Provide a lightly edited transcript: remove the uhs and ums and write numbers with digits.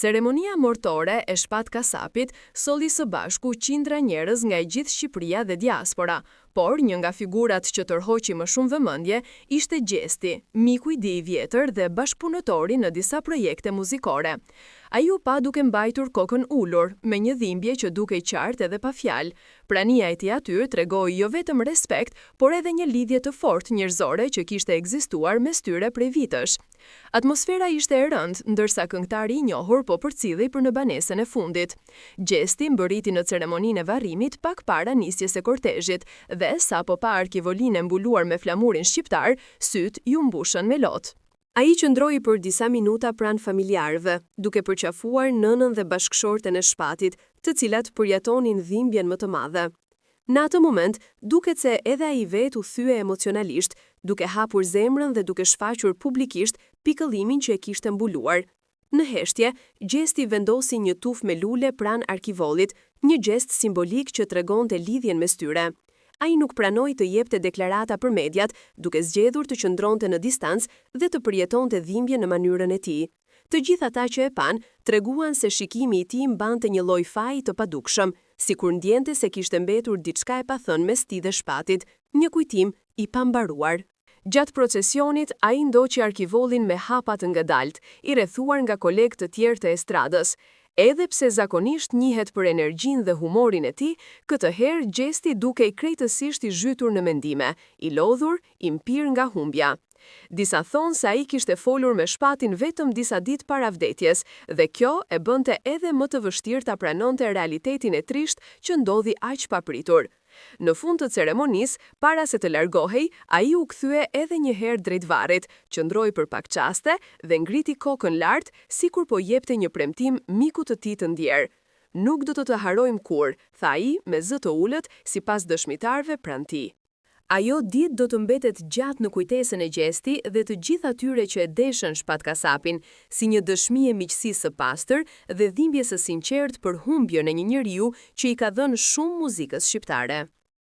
Ceremonia mortore e Shpat Kasapit solli së bashku qindra njerëz nga e gjithë Shqipëria dhe diaspora, por një nga figurat që tërhoqi më shumë vëmendje ishte Gjesti, miku i tij i vjetër dhe bashkëpunëtori në disa projekte muzikore. Ai u pa duke mbajtur kokën ulur, me një dhimbje që dukej qartë edhe pa fjalë. Prania e tij aty tregoi jo vetëm respekt, por edhe një lidhje të fortë njerëzore që kishte ekzistuar mes tyre prej vitësh. Atmosfera ishte e rëndë, ndërsa këngëtari i njohur po përcilli për në banesën e fundit. Gjesti mbërriti në ceremoninë e varrimit pak para nisjes së kortezhit dhe sapo pa arkivolinë e mbuluar me flamurin shqiptar, syt ju mbushën me lotë. Ai qëndroi për disa minuta pranë familjarëve, duke përqafuar nënën dhe bashkëshorten e Shpatit, të cilat përjetonin dhimbjen më të madhe. Në atë moment, duket se edhe ai vetë u thye emocionalisht, duke hapur zemrën dhe duke shfaqur publikisht pikëllimin që e kishte mbuluar. Në heshtje, Gjesti vendosi një tufë me lule pranë arkivollit, një gest simbolik që tregonte lidhjen mes tyre. Ai nuk pranoi të jepte deklarata për mediat, duke zgjedhur të qëndronte në distancë dhe të përjetonte dhimbjen në mënyrën e tij. Të gjithë ata që e pan, treguan se shikimi i tij mbante një lloj faji të padukshëm, sikur ndjente se kishte mbetur diçka e pathënë mes tij dhe Shpatit, një kujtim i pambaruar. Gjatë procesionit, ai ndoqi arkivollin me hapa të ngadalt, i rrethuar nga kolegë të tjerë të estradës. Edhe pse zakonisht njihet për energjinë dhe humorin e tij, këtë herë Gjesti dukej krejtësisht i zhytur në mendime, i lodhur, i mpir nga humbja. Disa thonë se ai kishte folur me Shpatin vetëm disa ditë para vdekjes dhe kjo e bënte edhe më të vështirë ta pranonte realitetin e trisht që ndodhi aq papritur. Në fund të ceremonisë, para se të largohej, ai u kthye edhe një herë drejt varrit, qëndroi për pak çaste dhe ngriti kokën lart, sikur po jepte një premtim mikut të tij të ndjer. Nuk do të harojmë kur, tha ai me zë të ulët sipas dëshmitarëve pranë tij. Ajo ditë do të mbetet gjatë në kujtesën e Gjesti dhe të gjithë atyre që e deshën Shpat Kasapin, si një dëshmi e miqësisë së pastër dhe dhimbjes së sinqertë për humbjen e një njeriu që i ka dhënë shumë muzikës shqiptare.